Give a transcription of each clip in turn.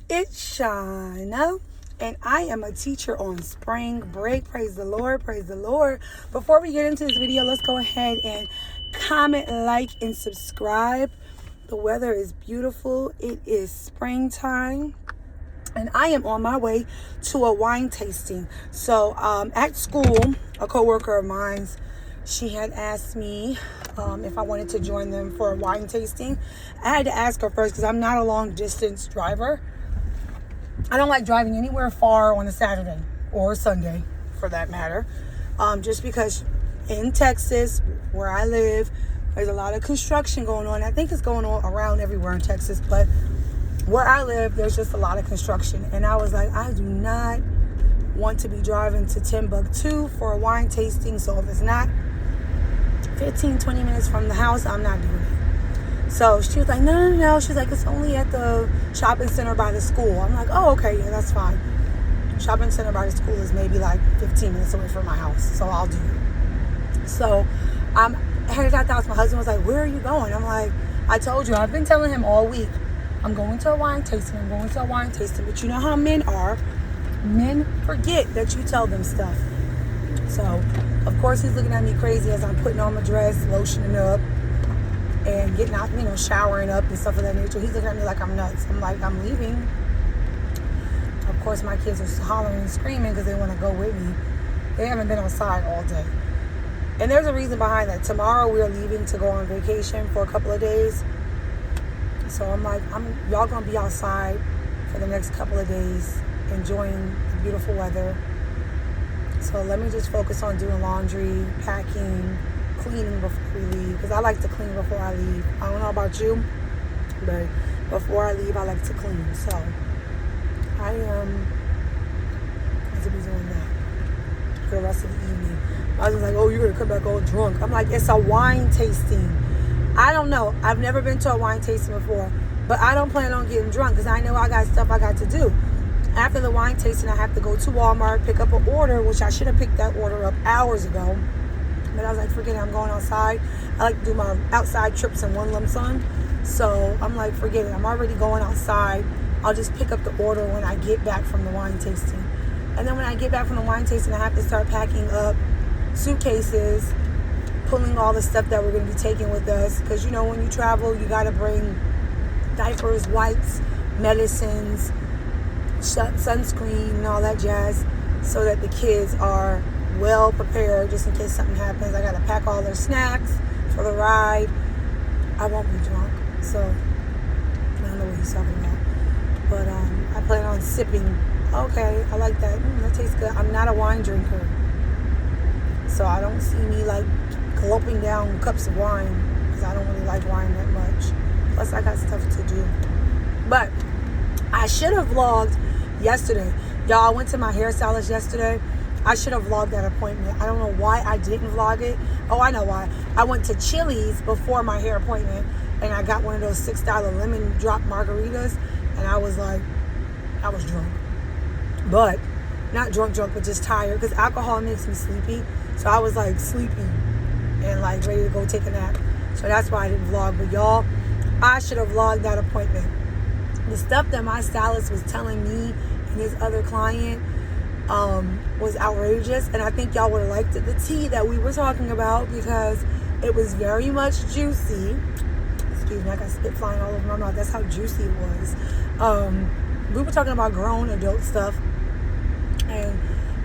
It's Shauna, and I am a teacher on spring break. Praise the Lord, praise the Lord. Before we get into this video, let's go ahead and comment, like, and subscribe. The weather is beautiful. It is springtime, and I am on my way to a wine tasting. So at school, a coworker of mine, she had asked me if I wanted to join them for a wine tasting. I had to ask her first because I'm not a long distance driver. I don't like driving anywhere far on a Saturday or a Sunday, for that matter. Just because in Texas, where I live, there's a lot of construction going on. I think it's going on around everywhere in Texas, but where I live, there's just a lot of construction. And I was like, I do not want to be driving to Timbuktu for a wine tasting. So if it's not 15, 20 minutes from the house, I'm not doing it. So she was like, no. She's like, it's only at the shopping center by the school. I'm like, oh, okay, yeah, that's fine. Shopping center by the school is maybe like 15 minutes away from my house, so I'll do it. So I'm headed out the house. My husband was like, where are you going? I'm like, I told you, I've been telling him all week, I'm going to a wine tasting. But you know how men are. Men forget that you tell them stuff. So, of course, he's looking at me crazy as I'm putting on my dress, lotioning up, and getting out, showering up and stuff of that nature. He's looking at me like I'm nuts. I'm like, I'm leaving. Of course, my kids are hollering and screaming because they want to go with me. They haven't been outside all day. And there's a reason behind that. Tomorrow, we're leaving to go on vacation for a couple of days. So I'm like, y'all going to be outside for the next couple of days, enjoying the beautiful weather. So let me just focus on doing laundry, packing, cleaning before we leave, because I like to clean before I leave. I don't know about you, but before I leave, I like to clean. So I am going to be doing that for the rest of the evening. I was like, oh, you're going to come back all drunk. I'm like, it's a wine tasting. I don't know. I've never been to a wine tasting before, but I don't plan on getting drunk because I know I got stuff I got to do. After the wine tasting, I have to go to Walmart, pick up an order, which I should have picked that order up hours ago. But I was like, forget it, I'm going outside. I like to do my outside trips in one lump sum. So I'm like, forget it, I'm already going outside. I'll just pick up the order when I get back from the wine tasting. And then when I get back from the wine tasting, I have to start packing up suitcases, pulling all the stuff that we're going to be taking with us. Because, when you travel, you got to bring diapers, wipes, medicines, sunscreen, and all that jazz, so that the kids are well prepared just in case something happens. I gotta pack all their snacks for the ride. I won't be drunk, so I don't know what he's talking about. But I plan on sipping. Okay, I like that. That tastes good. I'm not a wine drinker, so I don't see me like gulping down cups of wine because I don't really like wine that much. Plus, I got stuff to do. But I should have vlogged yesterday. Y'all, I went to my hairstylist yesterday. I should have vlogged that appointment. I don't know why I didn't vlog it. Oh, I know why. I went to Chili's before my hair appointment, and I got one of those $6 lemon drop margaritas, and I was like, I was drunk. But, not drunk, but just tired, because alcohol makes me sleepy. So I was like sleepy and like ready to go take a nap. So that's why I didn't vlog. But y'all, I should have vlogged that appointment. The stuff that my stylist was telling me and his other client was outrageous, and I think y'all would have liked the tea that we were talking about because it was very much juicy. Excuse me, I got spit flying all over my mouth. That's how juicy it was. We were talking about grown adult stuff, and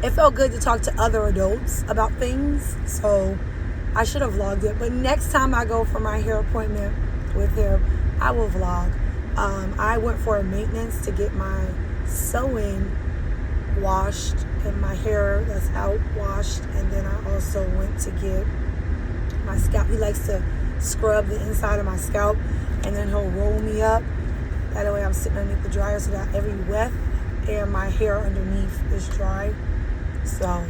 it felt good to talk to other adults about things, so I should have vlogged it. But next time I go for my hair appointment with him, I will vlog. I went for a maintenance to get my sew-in washed and my hair that's out washed, and then I also went to get my scalp. He likes to scrub the inside of my scalp, and then he'll roll me up. That way I'm sitting underneath the dryer so that every weft and my hair underneath is dry. So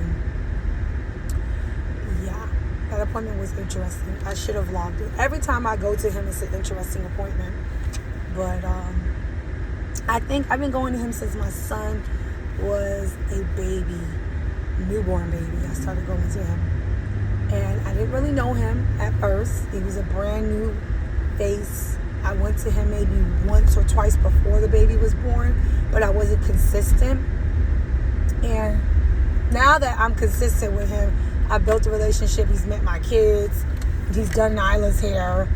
yeah, that appointment was interesting. I should have vlogged it. Every time I go to him, it's an interesting appointment. But I think I've been going to him since my son was a baby, newborn baby. I started going to him, and I didn't really know him at first. He was a brand new face. I went to him maybe once or twice before the baby was born, wasn't consistent. And now that I'm consistent with him, I built a relationship. He's met my kids. He's done Nyla's hair.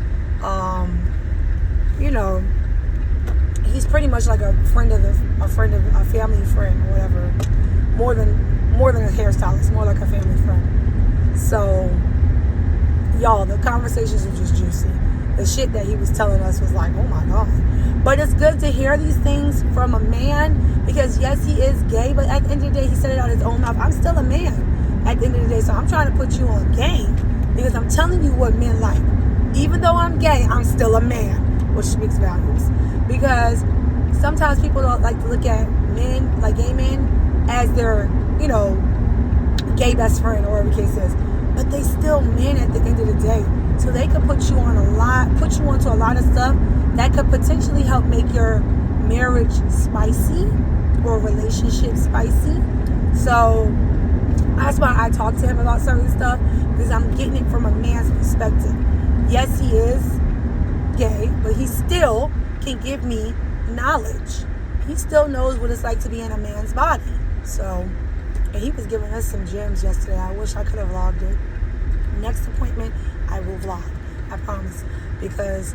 You know, he's pretty much like a family friend or whatever. More than a hairstylist, more like a family friend. So, y'all, the conversations were just juicy. The shit that he was telling us was like, oh my God. But it's good to hear these things from a man, because yes, he is gay, but at the end of the day, he said it out of his own mouth. I'm still a man at the end of the day, so I'm trying to put you on game, because I'm telling you what men like. Even though I'm gay, I'm still a man, which speaks volumes. Because sometimes people don't like to look at men, like gay men, as their, you know, gay best friend or whatever the case is. But they still men at the end of the day. So they could put you onto a lot of stuff that could potentially help make your marriage spicy or relationship spicy. So that's why I talk to him about certain stuff, because I'm getting it from a man's perspective. Yes, he is gay, but he still can give me knowledge. He still knows what it's like to be in a man's body. So, and he was giving us some gems yesterday. I wish I could have vlogged it. Next appointment, I will vlog. I promise. Because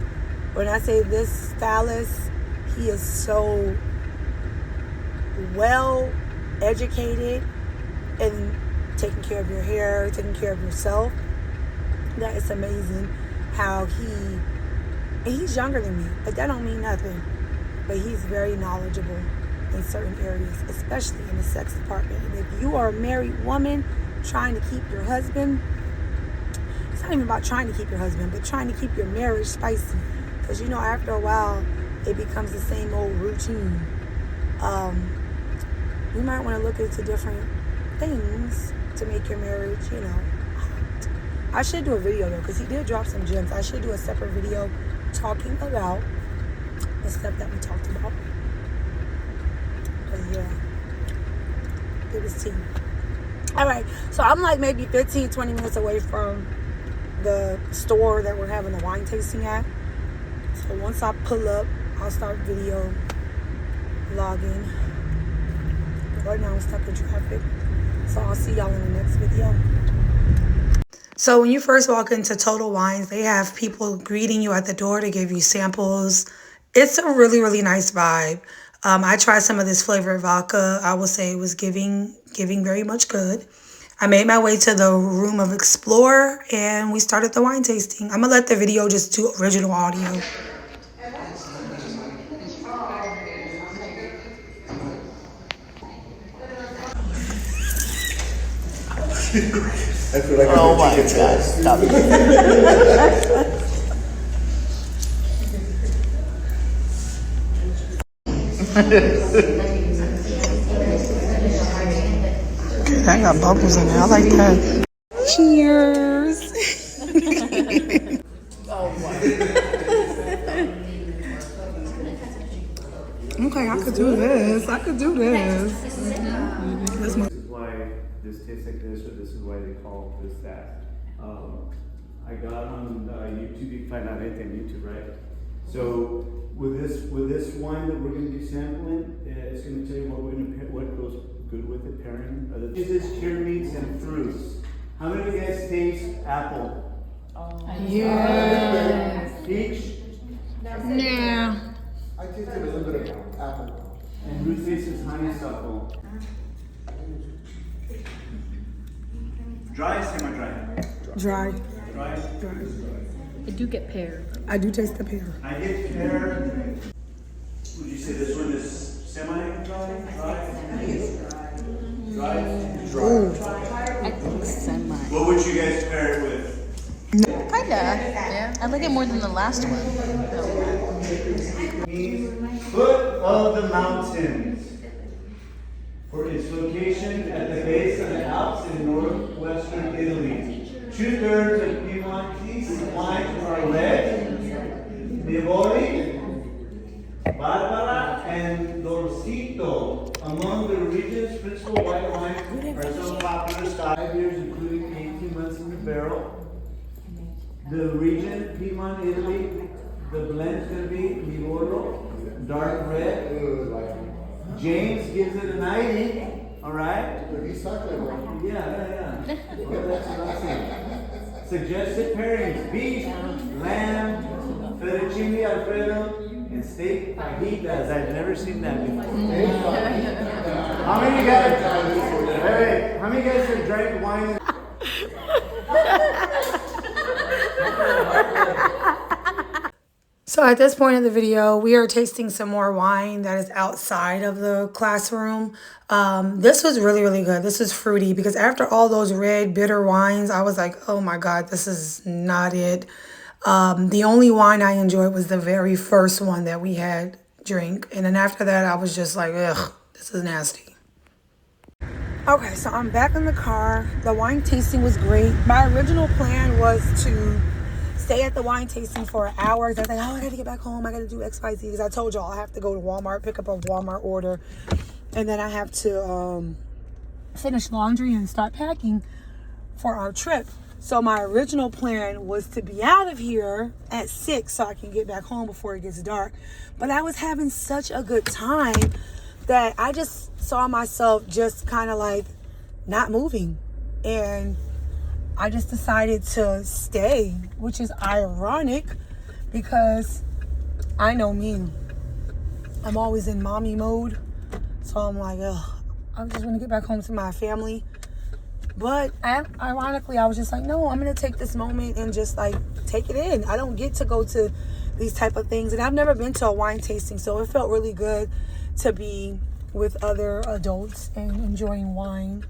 when I say this stylist, he is so well educated in taking care of your hair, taking care of yourself, that it's amazing how he's younger than me, but that don't mean nothing. But he's very knowledgeable in certain areas, especially in the sex department. And if you are a married woman trying to keep your husband, it's not even about trying to keep your husband, but trying to keep your marriage spicy. Because, you know, after a while, it becomes the same old routine. You might want to look into different things to make your marriage, you know, hot. I should do a video, though, because he did drop some gems. I should do a separate video talking about the stuff that we talked about. But, yeah, it was tea. All right, so I'm like maybe 15, 20 minutes away from the store that we're having the wine tasting at. So once I pull up, I'll start video vlogging. Right now I'm stuck in traffic. So I'll see y'all in the next video. So when you first walk into Total Wines, they have people greeting you at the door to give you samples. It's a really, really nice vibe. I tried some of this flavored vodka. I will say it was giving very much good. I made my way to the room of Explore, and we started the wine tasting. I'm going to let the video just do original audio. I feel like oh my God, stop it. I got bubbles in there. I like that. Cheers. Okay, I could do this. This is why this tastes like this, or this is why they call this that. I got on YouTube. You can find out anything on YouTube, right? So with this wine that we're going to be sampling, it's going to tell you what goes good with it pairing. This is cured meats and fruits. How many of you guys taste apple? Yeah. Peach? Yeah. I tasted a little bit of apple. And who tastes honeysuckle? Dry, semi-dry? Dry. Dry? I do get pear. I do taste the pear. I get pear. Would you say this one is semi-dry? Dry? I think semi. What would you guys pair it with? Kinda. Yeah. I like it more than the last one. Foot of the mountains. For its location at the base of the Alps in northwestern Italy. 2/3 of Piemontese wines are red. Neboli, Barbara, and Dorsito. Among the region's principal white wines are so popular 5 years, including 18 months in the barrel. The region, Piedmont, Italy, the blend's going to be Nebolo, dark red, James gives it a 90. All right? He's cycling one. Yeah. Well, that's what I'm saying. Suggested pairings: beef, lamb, fettuccine alfredo, and steak fajitas. I've never seen that before. How many of you guys? Hey, how many of you guys have drank wine? So at this point in the video, we are tasting some more wine that is outside of the classroom. This was really, really good. This was fruity because after all those red, bitter wines, I was like, oh my God, this is not it. The only wine I enjoyed was the very first one that we had drink. And then after that, I was just like, ugh, this is nasty. Okay, so I'm back in the car. The wine tasting was great. My original plan was to stay at the wine tasting for an hour. I was like, oh, I gotta get back home. I gotta do X, Y, Z. Because I told y'all I have to go to Walmart, pick up a Walmart order. And then I have to finish laundry and start packing for our trip. So my original plan was to be out of here at 6 so I can get back home before it gets dark. But I was having such a good time that I just saw myself just kind of like not moving. And I just decided to stay, which is ironic because I know me. I'm always in mommy mode. So I'm like, ugh, I just want to get back home to my family. But ironically, I was just like, no, I'm going to take this moment and just like take it in. I don't get to go to these type of things. And I've never been to a wine tasting. So it felt really good to be with other adults and enjoying wine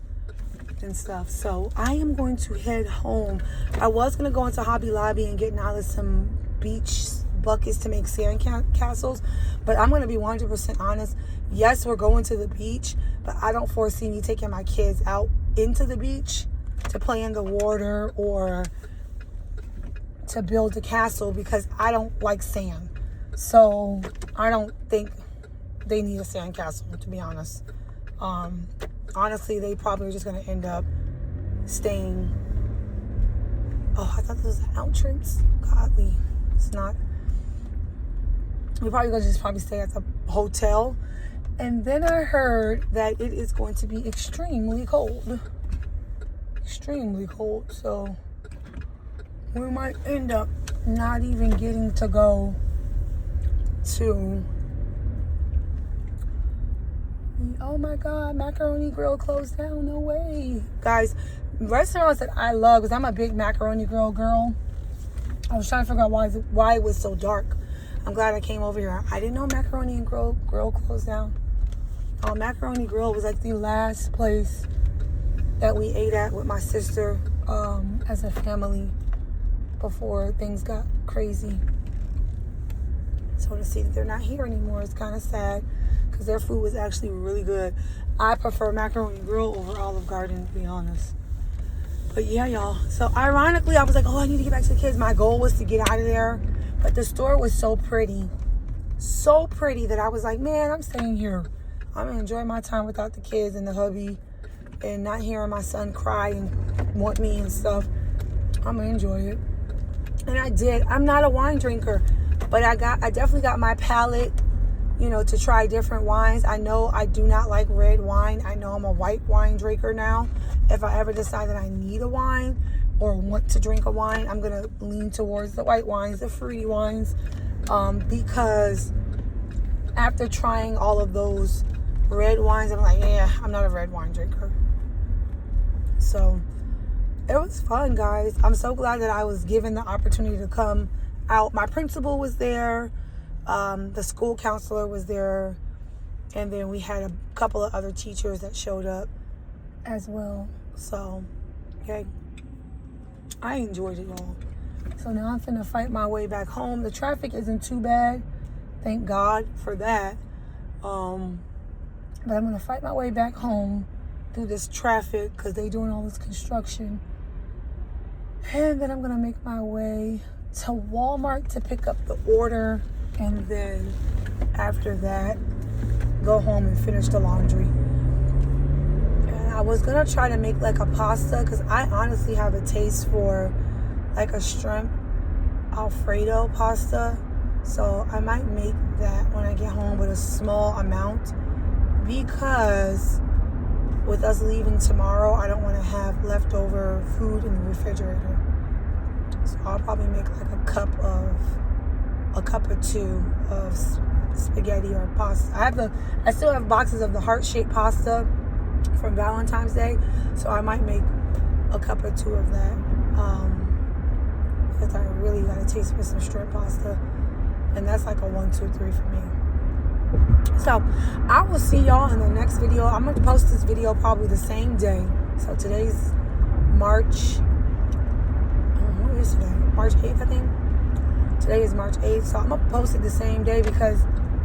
and stuff. So I am going to head home. I was going to go into Hobby Lobby and get Nyla some beach buckets to make sand castles. But I'm going to be 100% honest. Yes, we're going to the beach, but I don't foresee me taking my kids out into the beach to play in the water or to build a castle because I don't like sand. So I don't think they need a sand castle, to be honest. Honestly, they probably are just going to end up staying. Oh, I thought this was an entrance. Godly. It's not. We're probably going to just stay at the hotel. And then I heard that it is going to be extremely cold. Extremely cold. So we might end up not even getting to go to... Oh my God, Macaroni Grill closed down. No way. Guys, restaurants that I love, because I'm a big Macaroni Grill girl. I was trying to figure out why it was so dark. I'm glad I came over here. I didn't know Macaroni and Grill closed down. Macaroni Grill was like the last place that we ate at with my sister as a family before things got crazy. So to see that they're not here anymore is kind of sad because their food was actually really good. I prefer Macaroni Grill over Olive Garden, to be honest. But yeah, y'all. So ironically, I was like, oh, I need to get back to the kids. My goal was to get out of there. But the store was so pretty. So pretty that I was like, man, I'm staying here. I'm going to enjoy my time without the kids and the hubby and not hearing my son cry and want me and stuff. I'm going to enjoy it. And I did. I'm not a wine drinker, but I definitely got my palate, to try different wines. I know I do not like red wine. I know I'm a white wine drinker now. If I ever decide that I need a wine or want to drink a wine, I'm going to lean towards the white wines, the fruity wines, because after trying all of those red wines, I'm like, yeah, I'm not a red wine drinker. So it was fun, guys. I'm so glad that I was given the opportunity to come out. My principal was there. The school counselor was there. And then we had a couple of other teachers that showed up as well. So, okay. I enjoyed it all. So now I'm finna fight my way back home. The traffic isn't too bad. Thank God for that. But I'm gonna fight my way back home through this traffic because they doing all this construction. And then I'm gonna make my way to Walmart to pick up the order. And then after that, go home and finish the laundry. And I was gonna try to make like a pasta because I honestly have a taste for like a shrimp Alfredo pasta. So I might make that when I get home with a small amount because with us leaving tomorrow, I don't want to have leftover food in the refrigerator. So I'll probably make like a cup or two of spaghetti or pasta. I still have boxes of the heart-shaped pasta from Valentine's Day, so I might make a cup or two of that, because I really got a taste for some shrimp pasta, and that's like a 1, 2, 3 for me. So I will see y'all in the next video. I'm gonna post this video probably the same day. So today's March, what is today? March 8th, I think. Today is March 8th, so I'm gonna post it the same day because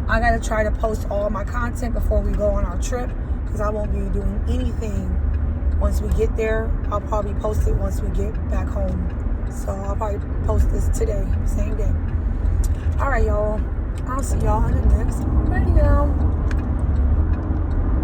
I gotta try to post all my content before we go on our trip, because I won't be doing anything once we get there. I'll probably post it once we get back home. So I'll probably post this today, same day. All right, y'all. I'll see y'all in the next video.